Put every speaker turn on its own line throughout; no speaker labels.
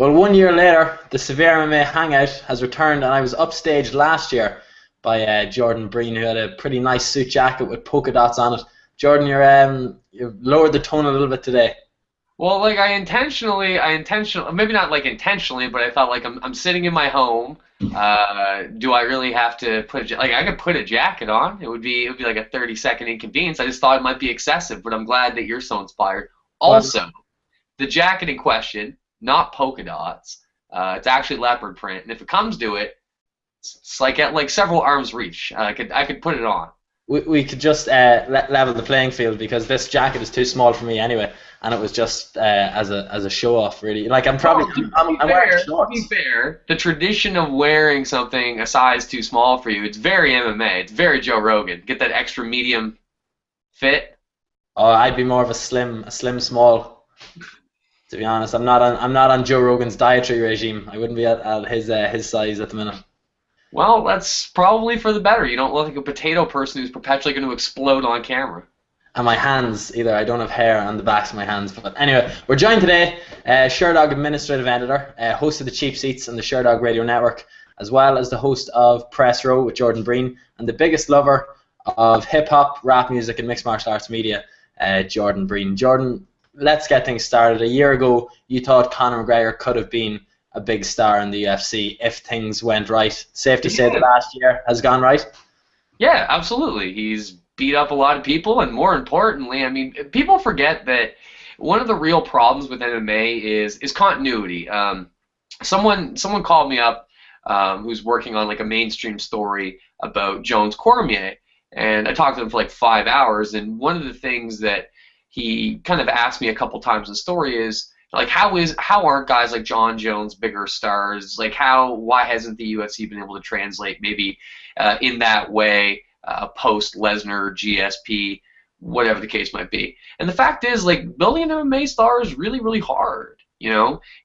Well, 1 year later, the Severe MMA Hangout has returned, and I was upstaged last year by Jordan Breen, who had a pretty nice suit jacket with polka dots on it. Jordan, you've lowered the tone a little bit today.
Well, like I intentionally, maybe not like intentionally, but I thought like I'm sitting in my home. Do I really have to like I could put a jacket on? It would be like a 30-second inconvenience. I just thought it might be excessive, but I'm glad that you're so inspired.
Well,
Also, the jacket in question, not polka dots. It's actually leopard print, and if it comes to it, it's like at like several arms reach. I could put it on.
we could just level the playing field because this jacket is too small for me anyway, and it was just as a show off, really. Like I'm probably
Well,
I'm,
to
I'm,
be
I'm wearing
fair, to be
shorts.
fair, the tradition of wearing something a size too small for you, it's very MMA. It's very Joe Rogan. Get that extra medium fit.
Oh, I'd be more of a slim small. To be honest, I'm not on Joe Rogan's dietary regime. I wouldn't be at his size at the minute.
Well, that's probably for the better. You don't look like a potato person who's perpetually going to explode on camera.
And my hands, either I don't have hair on the backs of my hands. But anyway, we're joined today, Sherdog Administrative Editor, host of the Cheap Seats and the Sherdog Radio Network, as well as the host of Press Row with Jordan Breen, and the biggest lover of hip hop, rap music, and mixed martial arts media, Jordan Breen. Jordan, let's get things started. A year ago, you thought Conor McGregor could have been a big star in the UFC if things went right. Safe to say the
Yeah.
last year has gone right.
Yeah, absolutely. He's beat up a lot of people, and more importantly, I mean, people forget that one of the real problems with MMA is continuity. Someone called me up who's working on like a mainstream story about Jones Cormier, and I talked to him for like 5 hours. And one of the things that he kind of asked me a couple times in the story is like, how aren't guys like John Jones bigger stars? Like, why hasn't the UFC been able to translate maybe in that way post Lesnar, GSP, whatever the case might be? And the fact is, like, building an MMA star is really, really hard.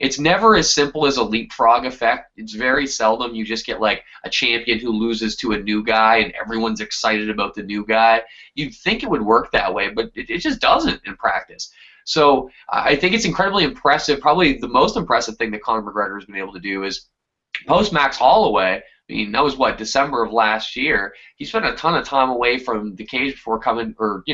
It's never as simple as a leapfrog effect. It's very seldom you just get like a champion who loses to a new guy and everyone's excited about the new guy. You'd think it would work that way, but it just doesn't in practice. So I think it's incredibly impressive. Probably the most impressive thing that Conor McGregor has been able to do is post Max Holloway. I mean, that was what, December of last year. He spent a ton of time away from the cage before coming, or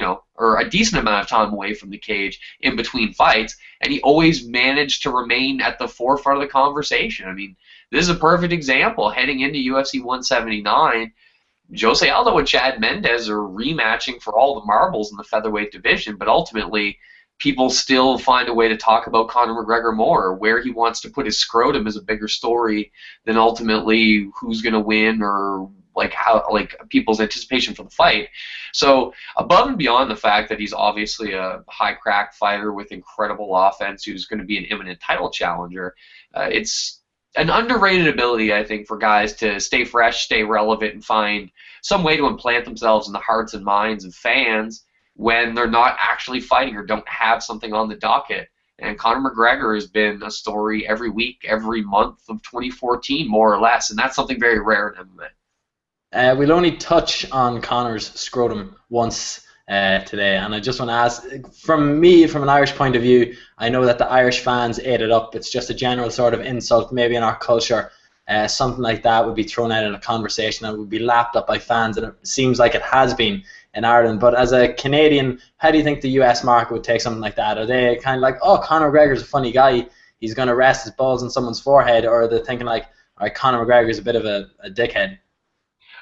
a decent amount of time away from the cage in between fights, and he always managed to remain at the forefront of the conversation. I mean, this is a perfect example. Heading into UFC 179, Jose Aldo and Chad Mendes are rematching for all the marbles in the featherweight division, but ultimately people still find a way to talk about Conor McGregor more. Where he wants to put his scrotum is a bigger story than ultimately who's going to win or like how like people's anticipation for the fight. So above and beyond the fact that he's obviously a high crack fighter with incredible offense who's going to be an imminent title challenger, it's an underrated ability, I think, for guys to stay fresh, stay relevant, and find some way to implant themselves in the hearts and minds of fans when they're not actually fighting or don't have something on the docket. And Conor McGregor has been a story every week, every month of 2014, more or less, and that's something very rare in MMA.
We'll only touch on Connor's scrotum once today, and I just want to ask, from an Irish point of view, I know that the Irish fans ate it up. It's just a general sort of insult, maybe in our culture. Something like that would be thrown out in a conversation and would be lapped up by fans, and it seems like it has been in Ireland. But as a Canadian, how do you think the US market would take something like that? Are they kind of like, oh, Conor McGregor's a funny guy, he's going to rest his balls on someone's forehead, or are they thinking like, all right, Conor McGregor's a bit of a dickhead?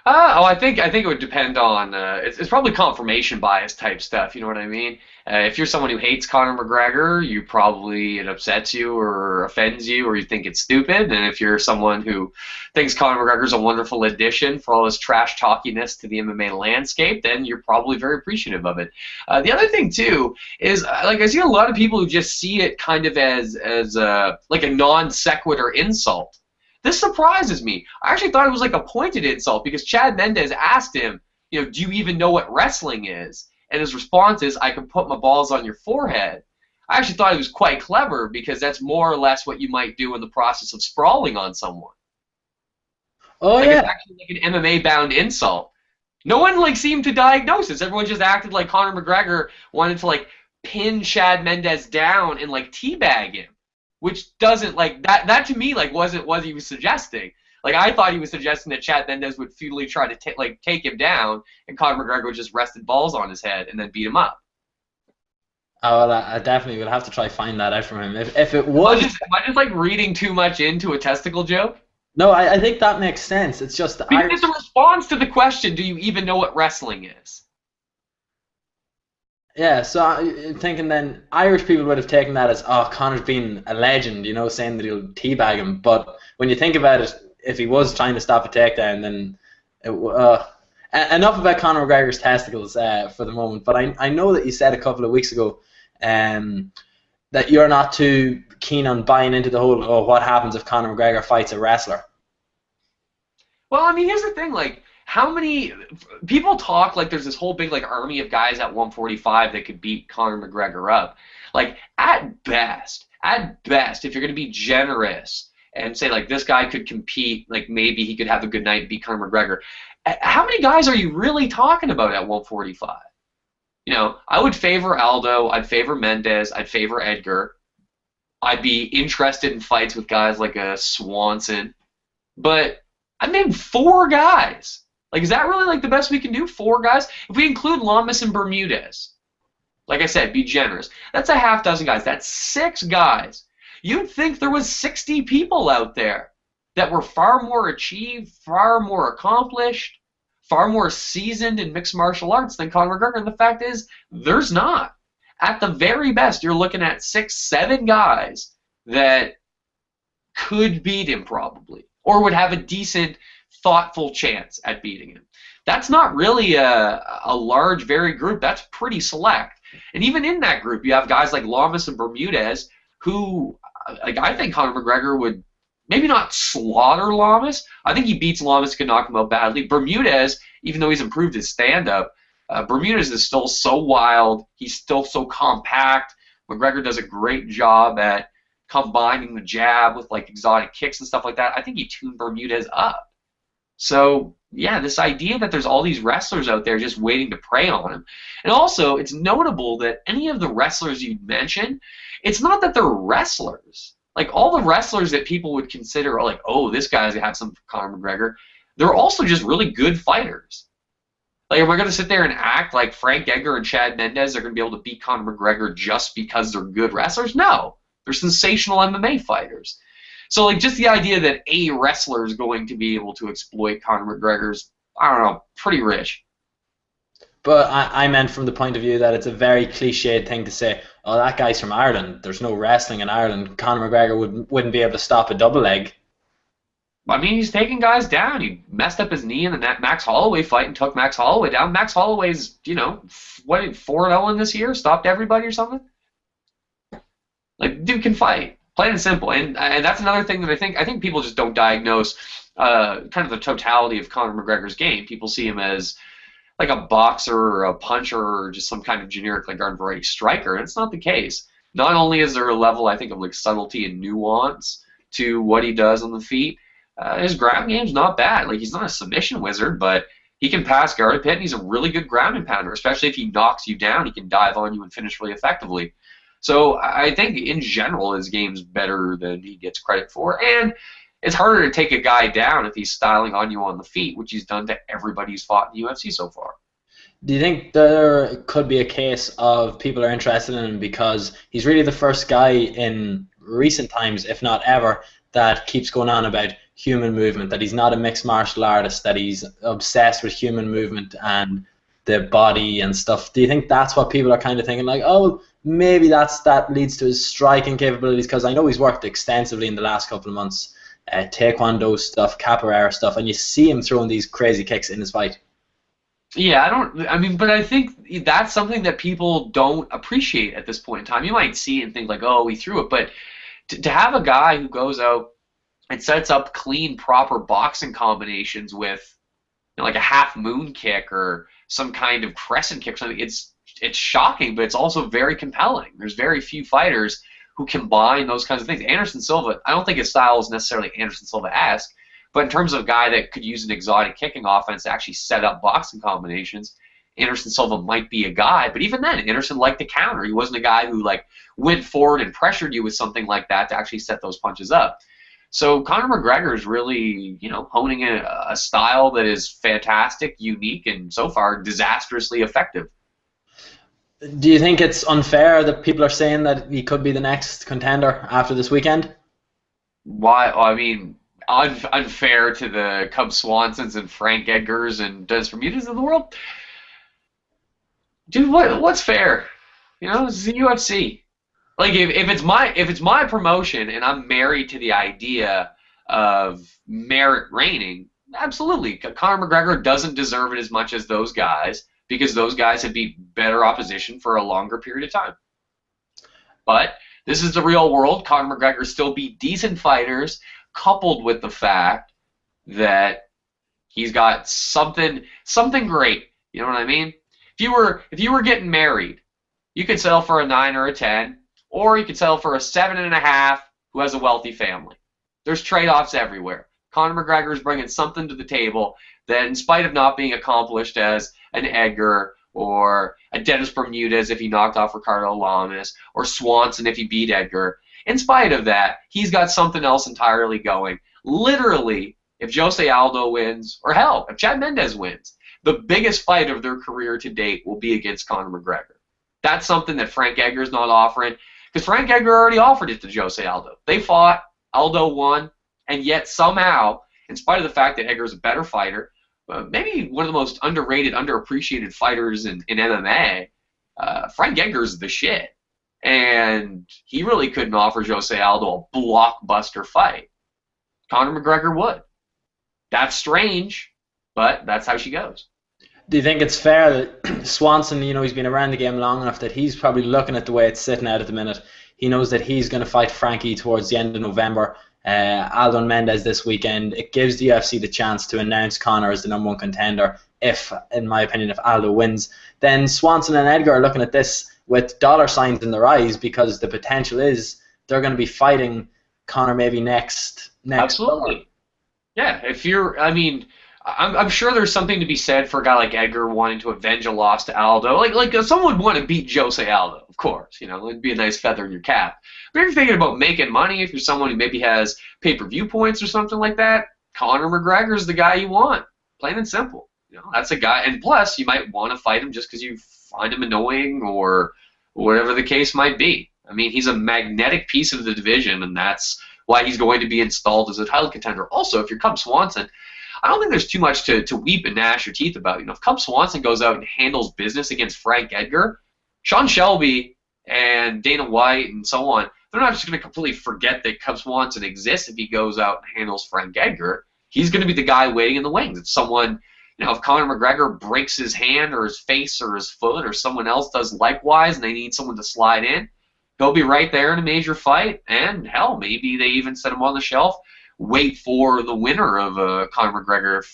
I think it would depend on it's probably confirmation bias type stuff. You know what I mean? If you're someone who hates Conor McGregor, it upsets you or offends you, or you think it's stupid. And if you're someone who thinks Conor McGregor's a wonderful addition for all his trash talkiness to the MMA landscape, then you're probably very appreciative of it. The other thing too is like I see a lot of people who just see it kind of as like a non sequitur insult. This surprises me. I actually thought it was like a pointed insult because Chad Mendes asked him, do you even know what wrestling is? And his response is, I can put my balls on your forehead. I actually thought it was quite clever because that's more or less what you might do in the process of sprawling on someone.
Oh
Like it's
yeah.
actually like an MMA bound insult. No one like seemed to diagnose this. Everyone just acted like Conor McGregor wanted to like pin Chad Mendes down and like teabag him. which doesn't like that. That to me like wasn't what he was suggesting. Like I thought he was suggesting that Chad Mendez would futilely try to take him down, and Conor McGregor would just rested balls on his head and then beat him up.
Oh, well, I definitely will have to try find that out from him. If it
Am I just like reading too much into a testicle joke?
no, I think that makes sense. It's just the
Because it's a response to the question, do you even know what wrestling is?
Yeah, so I'm thinking then Irish people would have taken that as, oh, Conor's been a legend, saying that he'll teabag him. But when you think about it, if he was trying to stop a takedown, then enough about Conor McGregor's testicles for the moment. But I know that you said a couple of weeks ago that you're not too keen on buying into the whole, oh, what happens if Conor McGregor fights a wrestler?
Well, I mean, here's the thing, like, how many people talk like there's this whole big like army of guys at 145 that could beat Conor McGregor up. Like at best, if you're going to be generous and say like this guy could compete, like maybe he could have a good night and beat Conor McGregor. How many guys are you really talking about at 145? I would favor Aldo, I'd favor Mendez, I'd favor Edgar. I'd be interested in fights with guys like a Swanson, but I named 4 guys. Like, is that really like the best we can do? 4 guys? If we include Lamas and Bermudez, like I said, be generous. That's a half dozen guys. That's 6 guys. You'd think there was 60 people out there that were far more achieved, far more accomplished, far more seasoned in mixed martial arts than Conor McGregor. And the fact is, there's not. At the very best, you're looking at 6, 7 guys that could beat him probably, or would have a decent, thoughtful chance at beating him. That's not really a large, varied group. That's pretty select. And even in that group, you have guys like Lamas and Bermudez who, like, I think Conor McGregor would maybe not slaughter Lamas. I think he beats Lamas, can knock him out badly. Bermudez, even though he's improved his stand-up, Bermudez is still so wild. He's still so compact. McGregor does a great job at combining the jab with like exotic kicks and stuff like that. I think he tuned Bermudez up. So, yeah, this idea that there's all these wrestlers out there just waiting to prey on him. And also, it's notable that any of the wrestlers you mentioned, it's not that they're wrestlers. Like, all the wrestlers that people would consider are like, oh, this guy's going to have some Conor McGregor, they're also just really good fighters. Like, am I going to sit there and act like Frank Edgar and Chad Mendez are going to be able to beat Conor McGregor just because they're good wrestlers? No. They're sensational MMA fighters. So, like, just the idea that a wrestler is going to be able to exploit Conor McGregor's, I don't know, pretty rich.
But I meant from the point of view that it's a very cliched thing to say, oh, that guy's from Ireland. There's no wrestling in Ireland. Conor McGregor wouldn't be able to stop a double leg.
I mean, he's taking guys down. He messed up his knee in the Max Holloway fight and took Max Holloway down. Max Holloway's, 4-0 in this year, stopped everybody or something. Like, dude can fight. Plain and simple. And that's another thing that I think people just don't diagnose kind of the totality of Conor McGregor's game. People see him as like a boxer or a puncher or just some kind of generic like garden variety striker. And it's not the case. Not only is there a level, I think, of like subtlety and nuance to what he does on the feet, his ground game's not bad. Like, he's not a submission wizard, but he can pass guard a pit, and he's a really good ground and pounder, especially if he knocks you down. He can dive on you and finish really effectively. So I think in general his game's better than he gets credit for, and it's harder to take a guy down if he's styling on you on the feet, which he's done to everybody who's fought in the UFC so far.
Do you think there could be a case of people are interested in him because he's really the first guy in recent times, if not ever, that keeps going on about human movement, that he's not a mixed martial artist, that he's obsessed with human movement and the body and stuff? Do you think that's what people are kind of thinking, like, oh, maybe that leads to his striking capabilities? Because I know he's worked extensively in the last couple of months, taekwondo stuff, capoeira stuff, and you see him throwing these crazy kicks in his fight.
Yeah, but I think that's something that people don't appreciate at this point in time. You might see it and think like, oh, he threw it, but to have a guy who goes out and sets up clean, proper boxing combinations with like a half moon kick or some kind of crescent kick, something, it's shocking, but it's also very compelling. There's very few fighters who combine those kinds of things. Anderson Silva, I don't think his style is necessarily Anderson Silva-esque, but in terms of a guy that could use an exotic kicking offense to actually set up boxing combinations, Anderson Silva might be a guy, but even then, Anderson liked to counter. He wasn't a guy who like went forward and pressured you with something like that to actually set those punches up. So Conor McGregor is really, honing a style that is fantastic, unique, and so far disastrously effective.
Do you think it's unfair that people are saying that he could be the next contender after this weekend?
Why? I mean, unfair to the Cub Swansons and Frank Edgars and Dennis Bermudas of the world? Dude, what's fair? This is the UFC. Like if it's my promotion and I'm married to the idea of merit reigning, absolutely. Conor McGregor doesn't deserve it as much as those guys because those guys have beat better opposition for a longer period of time. But this is the real world. Conor McGregor still beat decent fighters, coupled with the fact that he's got something great. You know what I mean? If you were getting married, you could settle for a 9 or a 10. Or you could settle for a 7.5 who has a wealthy family. There's trade-offs everywhere. Conor McGregor is bringing something to the table that, in spite of not being accomplished as an Edgar or a Dennis Bermudez if he knocked off Ricardo Lamas or Swanson if he beat Edgar, in spite of that, he's got something else entirely going. Literally, if Jose Aldo wins, or hell, if Chad Mendes wins, the biggest fight of their career to date will be against Conor McGregor. That's something that Frank Edgar's not offering. Because Frank Edgar already offered it to Jose Aldo. They fought, Aldo won, and yet somehow, in spite of the fact that Edgar's a better fighter, maybe one of the most underrated, underappreciated fighters in MMA, Frank Edgar's the shit. And he really couldn't offer Jose Aldo a blockbuster fight. Conor McGregor would. That's strange, but that's how she goes.
Do you think it's fair that Swanson, he's been around the game long enough that he's probably looking at the way it's sitting out at the minute. He knows that he's going to fight Frankie towards the end of November. Aldo and Mendes this weekend. It gives the UFC the chance to announce Conor as the #1 contender if, in my opinion, if Aldo wins. Then Swanson and Edgar are looking at this with dollar signs in their eyes because the potential is they're going to be fighting Conor maybe next.
Absolutely. Yeah, I'm sure there's something to be said for a guy like Edgar wanting to avenge a loss to Aldo. Like someone would want to beat Jose Aldo, of course. It'd be a nice feather in your cap. But if you're thinking about making money, if you're someone who maybe has pay-per-view points or something like that, Conor McGregor's the guy you want. Plain and simple. That's a guy. And plus, you might want to fight him just because you find him annoying or whatever the case might be. I mean, he's a magnetic piece of the division, and that's why he's going to be installed as a title contender. Also, if you're Cub Swanson, I don't think there's too much to weep and gnash your teeth about. If Cub Swanson goes out and handles business against Frank Edgar, Sean Shelby and Dana White and so on, they're not just going to completely forget that Cub Swanson exists if he goes out and handles Frank Edgar. He's going to be the guy waiting in the wings. It's someone, if Conor McGregor breaks his hand or his face or his foot or someone else does likewise and they need someone to slide in, he'll be right there in a major fight. And, hell, maybe they even set him on the shelf. Wait for the winner of a Conor McGregor,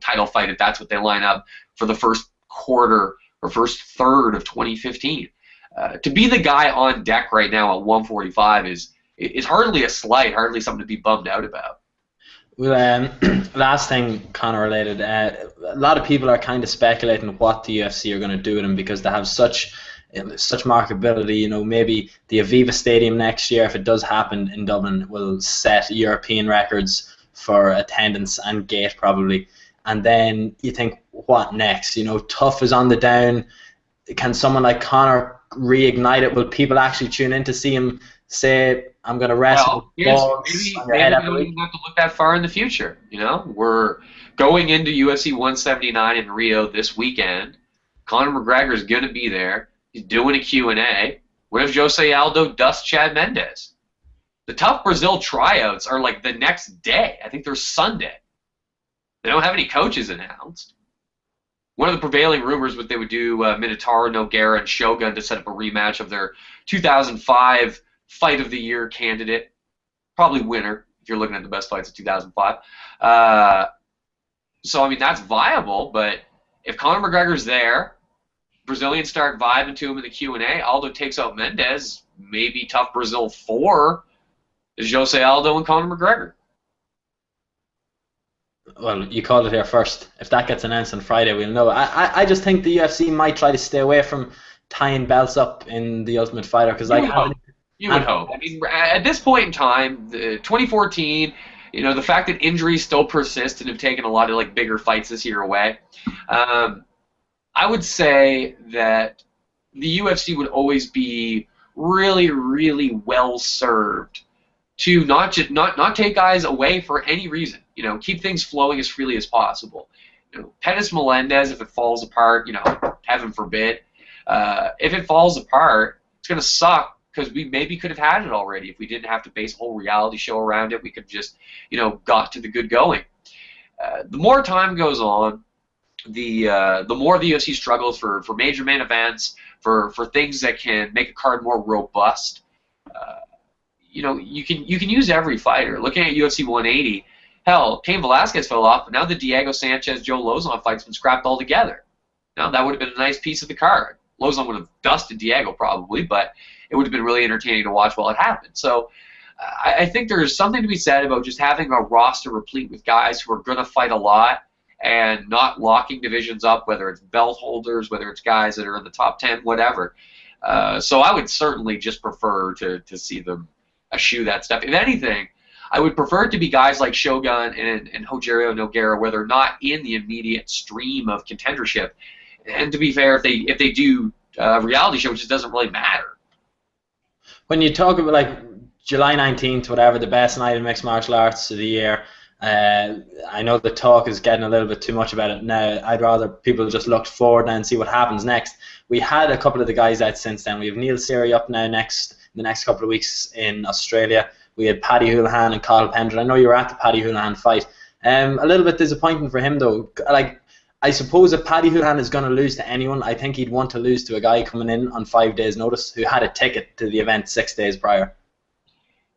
title fight if that's what they line up for the first quarter or first third of 2015. To be the guy on deck right now at 145 is hardly a slight, hardly something to be bummed out about.
Well, last thing, Conor related, a lot of people are kind of speculating what the UFC are going to do with him because they have such marketability. Maybe the Aviva Stadium next year, if it does happen in Dublin, will set European records for attendance and gate probably. And then you think, what next? Tough is on the down. Can someone like Conor reignite it? Will people actually tune in to see him say, I'm going to wrestle?
Maybe we don't even have to look that far in the future. We're going into UFC 179 in Rio this weekend. Conor McGregor is going to be there. He's doing a Q&A. What if Jose Aldo dusts Chad Mendes? The Tough Brazil tryouts are like the next day. I think they're Sunday. They don't have any coaches announced. One of the prevailing rumors was they would do Minotauro, Nogueira, and Shogun to set up a rematch of their 2005 Fight of the Year candidate. Probably winner, if you're looking at the best fights of 2005. That's viable, but if Conor McGregor's there, Brazilians start vibing to him in the Q&A, Aldo takes out Mendes, maybe Tough Brazil 4 is Jose Aldo and Conor McGregor.
Well, you called it here first. If that gets announced on Friday, we'll know. I just think the UFC might try to stay away from tying belts up in the Ultimate Fighter because,
You
like,
would hope. You would hope. I mean, at this point in time, 2014, the fact that injuries still persist and have taken a lot of like bigger fights this year away, um, I would say that the UFC would always be really, really well served to not take guys away for any reason. Keep things flowing as freely as possible. Pettis Melendez, if it falls apart, heaven forbid, if it falls apart, it's gonna suck because we maybe could have had it already if we didn't have to base a whole reality show around it. We could just, got to the good going. The more time goes on, the more the UFC struggles for major main events, for things that can make a card more robust. You can use every fighter. Looking at UFC 180, hell, Cain Velasquez fell off, but now the Diego Sanchez Joe Lozon fight's been scrapped altogether. Now that would have been a nice piece of the card. Lozon would have dusted Diego probably, but it would have been really entertaining to watch while it happened. So I think there's something to be said about just having a roster replete with guys who are going to fight a lot and not locking divisions up, whether it's belt holders, whether it's guys that are in the top 10, whatever. So I would certainly just prefer to see them eschew that stuff. If anything, I would prefer it to be guys like Shogun and Rogerio Nogueira, where they're not in the immediate stream of contendership. And to be fair, if they do a reality show, it just doesn't really matter.
When you talk about like July 19th, whatever, the best night in mixed martial arts of the year, I know the talk is getting a little bit too much about it now. I'd rather people just look forward and see what happens next. We had a couple of the guys out since then. We have Neil Seary up now the next couple of weeks in Australia. We had Paddy Houlihan and Kyle Pendrin. I know you were at the Paddy Houlihan fight. A little bit disappointing for him though. Like, I suppose if Paddy Houlihan is going to lose to anyone, I think he'd want to lose to a guy coming in on 5 days' notice who had a ticket to the event 6 days prior.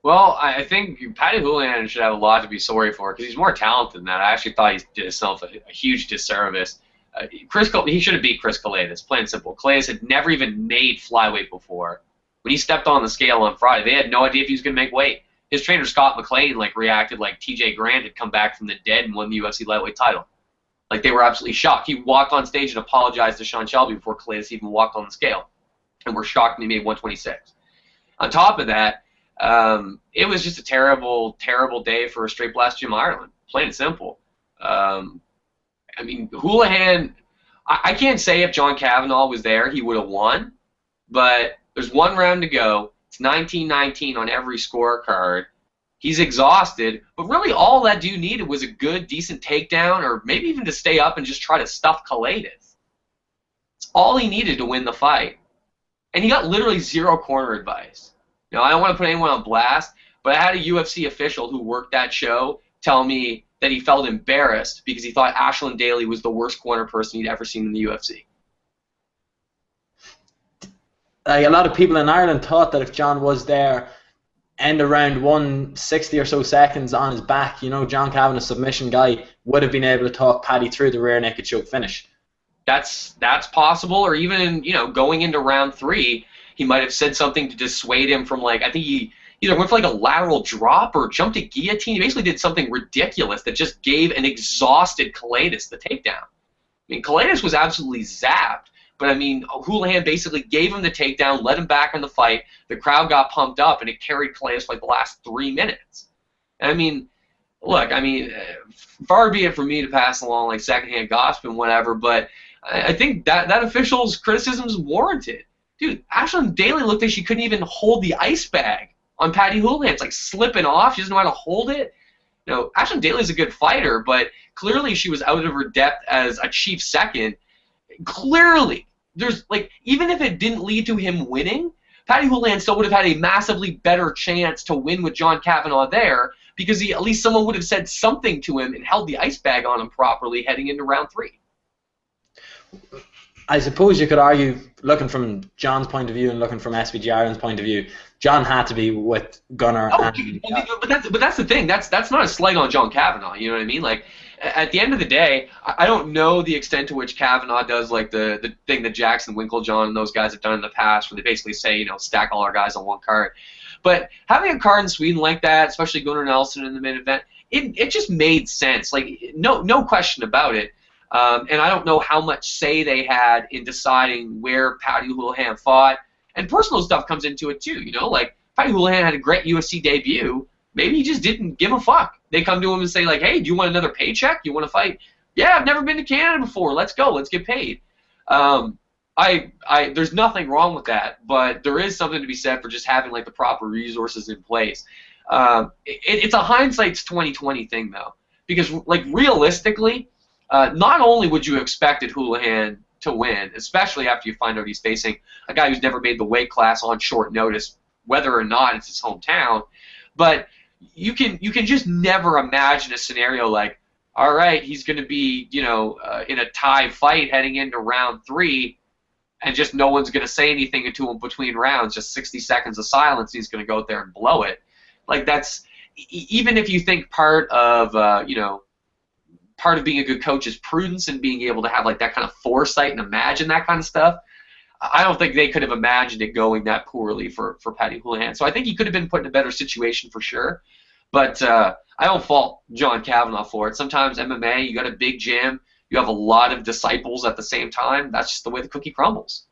Well, I think Paddy Houlihan should have a lot to be sorry for because he's more talented than that. I actually thought he did himself a huge disservice. He should have beat Chris Kalidas, plain and simple. Kalidas had never even made flyweight before. When he stepped on the scale on Friday, they had no idea if he was going to make weight. His trainer Scott McLean reacted like TJ Grant had come back from the dead and won the UFC lightweight title. Like they were absolutely shocked. He walked on stage and apologized to Sean Shelby before Kalidas even walked on the scale, and we're shocked when he made 126. On top of that, it was just a terrible, terrible day for a straight blast Jim Ireland, plain and simple. I mean, Houlihan, I can't say if John Kavanagh was there, he would have won, but there's one round to go. It's 19-19 on every scorecard. He's exhausted, but really all that dude needed was a good, decent takedown or maybe even to stay up and just try to stuff Kalidas. It's all he needed to win the fight. And he got literally zero corner advice. I don't want to put anyone on blast, but I had a UFC official who worked that show tell me that he felt embarrassed because he thought Ashland Daly was the worst corner person he'd ever seen in the UFC.
A lot of people in Ireland thought that if John was there, end around 160 or so seconds on his back, John Kavanagh, submission guy, would have been able to talk Paddy through the rear naked choke finish.
That's possible, or even going into round 3, he might have said something to dissuade him from I think he either went for a lateral drop or jumped a guillotine. He basically did something ridiculous that just gave an exhausted Kalidas the takedown. I mean, Kalidas was absolutely zapped. But, I mean, Houlihan basically gave him the takedown, let him back in the fight. The crowd got pumped up, and it carried Kalidas for the last 3 minutes. And, I mean, look, far be it from me to pass along secondhand gossip and whatever, but I think that official's criticism is warranted. Dude, Ashland Daly looked like she couldn't even hold the ice bag on Paddy Houlihan. It's slipping off. She doesn't know how to hold it. Ashland Daly's a good fighter, but clearly she was out of her depth as a chief second. Clearly. There's even if it didn't lead to him winning, Paddy Houlihan still would have had a massively better chance to win with John Kavanagh there because at least someone would have said something to him and held the ice bag on him properly heading into round 3.
I suppose you could argue, looking from John's point of view and looking from SBG Ireland's point of view, John had to be with Gunnar.
But that's the thing. That's not a slight on John Kavanagh. You know what I mean? At the end of the day, I don't know the extent to which Kavanagh does the thing that Jackson Winklejohn and those guys have done in the past, where they basically say stack all our guys on one card. But having a card in Sweden like that, especially Gunnar Nelson in the main event, it just made sense. Like, no question about it. And I don't know how much say they had in deciding where Paddy Houlihan fought. And personal stuff comes into it too, you know? Like, Paddy Houlihan had a great UFC debut. Maybe he just didn't give a fuck. They come to him and say, like, hey, do you want another paycheck? Do you want to fight? Yeah, I've never been to Canada before. Let's go. Let's get paid. There's nothing wrong with that, but there is something to be said for just having, like, the proper resources in place. It's a hindsight's 2020 thing, though, because, like, realistically, not only would you have expected Houlihan to win, especially after you find out he's facing a guy who's never made the weight class on short notice, whether or not it's his hometown, but you can just never imagine a scenario like, all right, he's going to be, you know, in a tie fight heading into round 3, and just no one's going to say anything to him between rounds, just 60 seconds of silence, he's going to go out there and blow it. Like, that's, even if you think part of, part of being a good coach is prudence and being able to have, like, that kind of foresight and imagine that kind of stuff, I don't think they could have imagined it going that poorly for Paddy Houlihan. So I think he could have been put in a better situation for sure. But I don't fault John Kavanagh for it. Sometimes MMA, you got a big gym, you have a lot of disciples at the same time. That's just the way the cookie crumbles.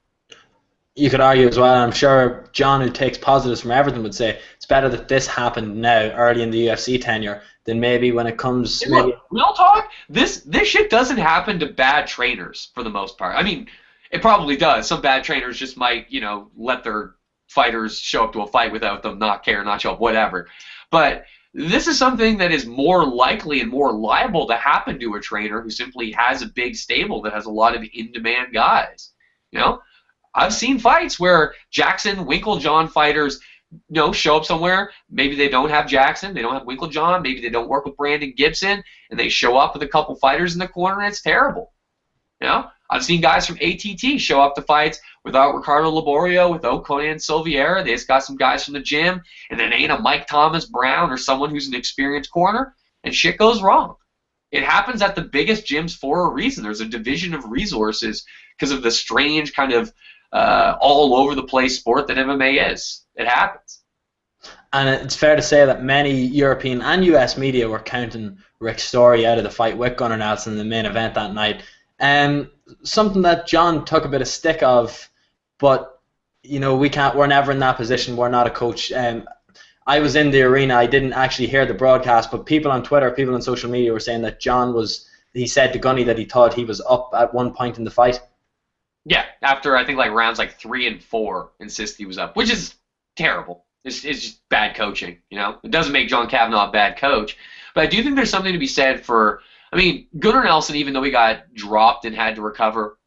You could argue as well, I'm sure John, who takes positives from everything, would say it's better that this happened now, early in the UFC tenure, than maybe when it comes...
Hey, look, real talk, this shit doesn't happen to bad trainers for the most part. I mean, it probably does. Some bad trainers just might, let their fighters show up to a fight without them, not care, not show up, whatever. But this is something that is more likely and more liable to happen to a trainer who simply has a big stable that has a lot of in-demand guys. I've seen fights where Jackson, Winklejohn fighters, show up somewhere. Maybe they don't have Jackson, they don't have Winklejohn, maybe they don't work with Brandon Gibson, and they show up with a couple fighters in the corner, and it's terrible. I've seen guys from ATT show up to fights without Ricardo Laborio, without Conan Silveira. They just got some guys from the gym, and then ain't a Mike Thomas Brown or someone who's an experienced corner, and shit goes wrong. It happens at the biggest gyms for a reason. There's a division of resources because of the strange kind of all over the place sport that MMA is. It happens.
And it's fair to say that many European and US media were counting Rick Story out of the fight with Gunnar Nelson in the main event that night. Something that John took a bit of stick of, but we're never in that position. We're not a coach. I was in the arena. I didn't actually hear the broadcast, but people on Twitter, people on social media were saying that he said to Gunny that he thought he was up at one point in the fight.
Yeah, after I think like rounds like 3 and 4, insist he was up, which is terrible. It's just bad coaching. It doesn't make John Kavanagh a bad coach, but I do think there's something to be said for. I mean, Gunnar Nelson, even though he got dropped and had to recover,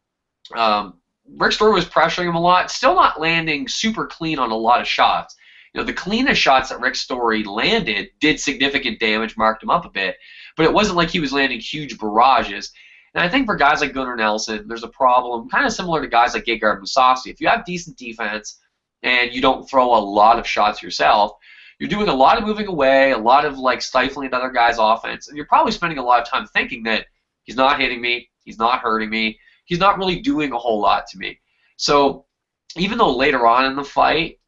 Rick Story was pressuring him a lot, still not landing super clean on a lot of shots. The cleanest shots that Rick Story landed did significant damage, marked him up a bit, but it wasn't like he was landing huge barrages. And I think for guys like Gunnar Nelson, there's a problem kind of similar to guys like Gegard Mousasi. If you have decent defense and you don't throw a lot of shots yourself, you're doing a lot of moving away, a lot of like stifling another guy's offense, and you're probably spending a lot of time thinking that he's not hitting me, he's not hurting me, he's not really doing a whole lot to me. So even though later on in the fight,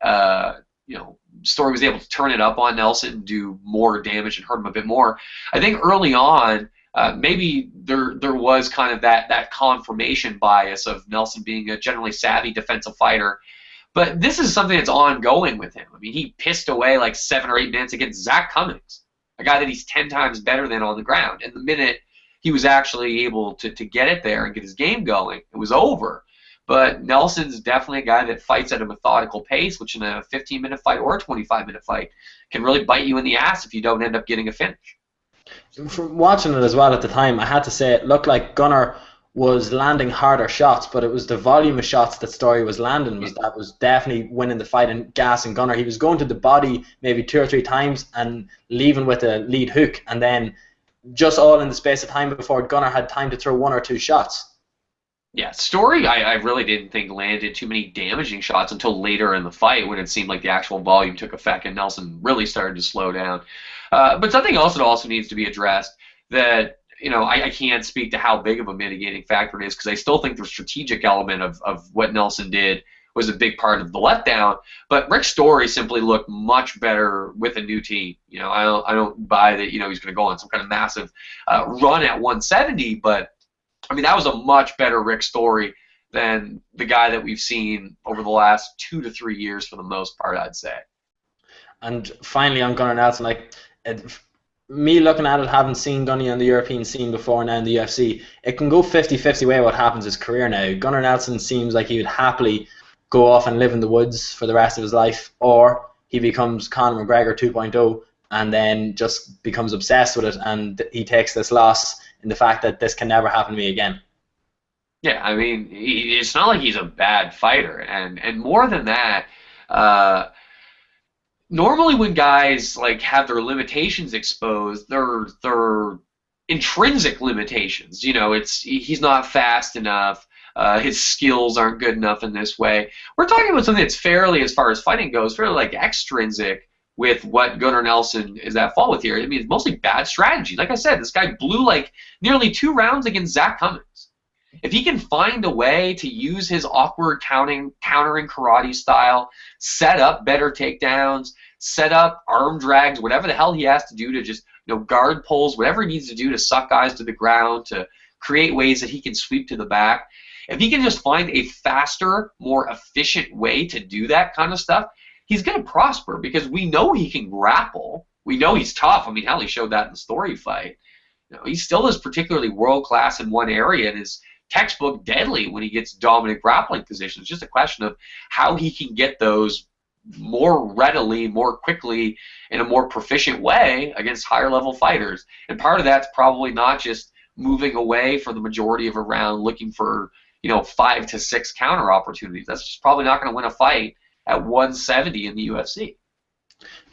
Story was able to turn it up on Nelson and do more damage and hurt him a bit more, I think early on maybe there was kind of that confirmation bias of Nelson being a generally savvy defensive fighter. But this is something that's ongoing with him. I mean, he pissed away like 7 or 8 minutes against Zach Cummings, a guy that he's 10 times better than on the ground. And the minute he was actually able to get it there and get his game going, it was over. But Nelson's definitely a guy that fights at a methodical pace, which in a 15-minute fight or a 25-minute fight can really bite you in the ass if you don't end up getting a finish.
From watching it as well at the time, I had to say it looked like Gunnar was landing harder shots, but it was the volume of shots that Story was landing that was definitely winning the fight and gassing Gunnar. He was going to the body maybe 2 or 3 times and leaving with a lead hook, and then just all in the space of time before Gunnar had time to throw 1 or 2 shots.
Yeah, Story I really didn't think landed too many damaging shots until later in the fight when it seemed like the actual volume took effect and Nelson really started to slow down. But something else that also needs to be addressed that I can't speak to how big of a mitigating factor it is because I still think the strategic element of what Nelson did was a big part of the letdown. But Rick Story simply looked much better with a new team. I don't buy that. He's going to go on some kind of massive run at 170, but I mean that was a much better Rick Story than the guy that we've seen over the last 2 to 3 years for the most part, I'd say.
And finally, on Gunnar Nelson, me looking at it, having seen Gunny on the European scene before now in the UFC, it can go 50-50 way what happens in his career now. Gunnar Nelson seems like he would happily go off and live in the woods for the rest of his life, or he becomes Conor McGregor 2.0 and then just becomes obsessed with it, and he takes this loss in the fact that this can never happen to me again.
Yeah, I mean, it's not like he's a bad fighter, and more than that, normally when guys like have their limitations exposed, they're intrinsic limitations. He's not fast enough. His skills aren't good enough in this way. We're talking about something that's fairly, as far as fighting goes, fairly like extrinsic with what Gunnar Nelson is at fault with here. I mean, it's mostly bad strategy. Like I said, this guy blew like nearly 2 rounds against Zach Cummins. If he can find a way to use his awkward countering karate style, set up better takedowns, set up arm drags, whatever the hell he has to do to just guard pulls, whatever he needs to do to suck guys to the ground, to create ways that he can sweep to the back. If he can just find a faster, more efficient way to do that kind of stuff, he's going to prosper because we know he can grapple. We know he's tough. I mean, hell, he showed that in the Story fight. He still is particularly world-class in one area and is textbook deadly when he gets dominant grappling positions. It's just a question of how he can get those more readily, more quickly, in a more proficient way against higher-level fighters. And part of that's probably not just moving away for the majority of a round looking for 5 to 6 counter opportunities. That's just probably not going to win a fight at 170 in the UFC.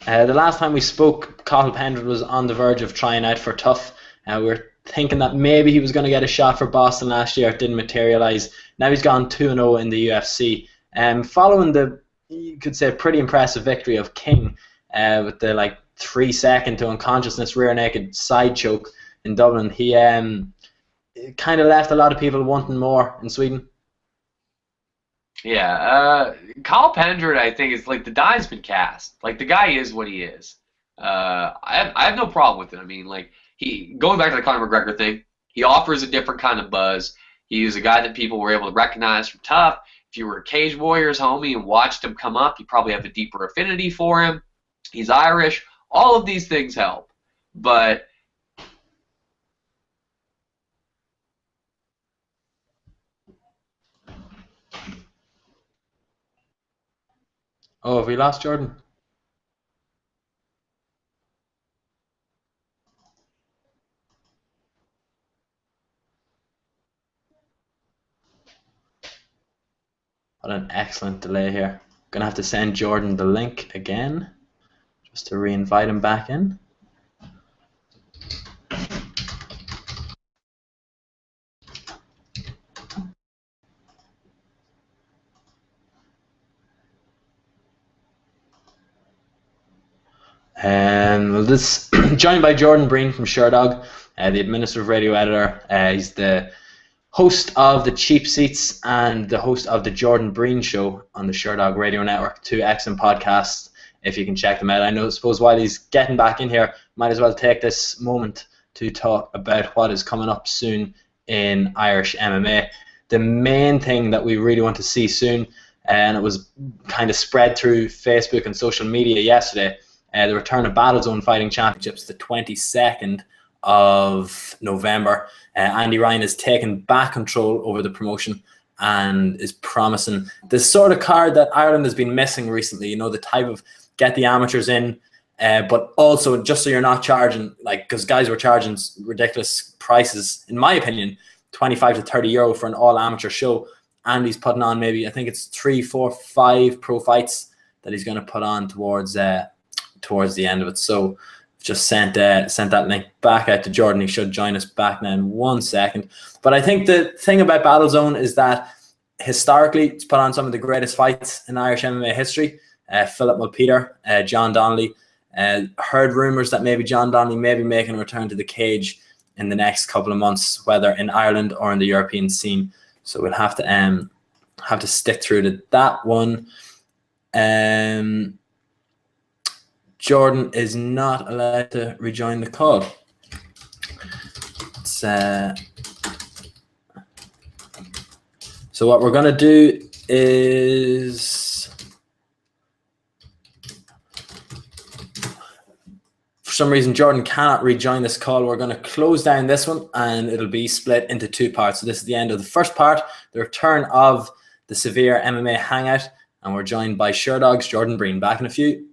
The last time we spoke, Cathal Pendred was on the verge of trying out for TUF. We were thinking that maybe he was going to get a shot for Boston last year. It didn't materialize. Now he's gone 2-0 in the UFC. Following the, you could say, pretty impressive victory of King with the 3-second to unconsciousness rear naked side choke in Dublin, he kind of left a lot of people wanting more in Sweden.
Yeah, Cathal Pendred, I think, is like the die's been cast. Like, the guy is what he is. I have no problem with it. I mean, going back to the Conor McGregor thing, he offers a different kind of buzz. He's a guy that people were able to recognize from TUF. If you were a Cage Warriors homie and watched him come up, you probably have a deeper affinity for him. He's Irish. All of these things help. But
oh, have we lost Jordan? What an excellent delay here. Gonna have to send Jordan the link again just to re-invite him back in. Joined by Jordan Breen from Sherdog, the administrative radio editor. He's the host of the Cheap Seats and the host of the Jordan Breen Show on the Sherdog Radio Network. 2 excellent podcasts if you can check them out. I suppose while he's getting back in here, might as well take this moment to talk about what is coming up soon in Irish MMA. The main thing that we really want to see soon, and it was kind of spread through Facebook and social media yesterday, the return of Battlezone Fighting Championships, the 22nd of November. Andy Ryan has taken back control over the promotion and is promising the sort of card that Ireland has been missing recently, the type of get the amateurs in, but also just so you're not charging, because guys were charging ridiculous prices, in my opinion, 25 to 30 euro for an all amateur show. Andy's putting on maybe, I think it's 3, 4, 5 pro fights that he's going to put on towards the end of it. So just sent that link back out to Jordan. He should join us back now in 1 second. But I think the thing about Battlezone is that historically it's put on some of the greatest fights in Irish MMA history. Philip Mulpeter, John Donnelly. Heard rumours that maybe John Donnelly may be making a return to the cage in the next couple of months, whether in Ireland or in the European scene. So we'll have to have to stick through to that one. Jordan is not allowed to rejoin the call. So what we're going to do is, for some reason, Jordan cannot rejoin this call. We're going to close down this one, and it'll be split into 2 parts. So this is the end of the first part, the return of the Severe MMA Hangout, and we're joined by Sherdog's Jordan Breen. Back in a few.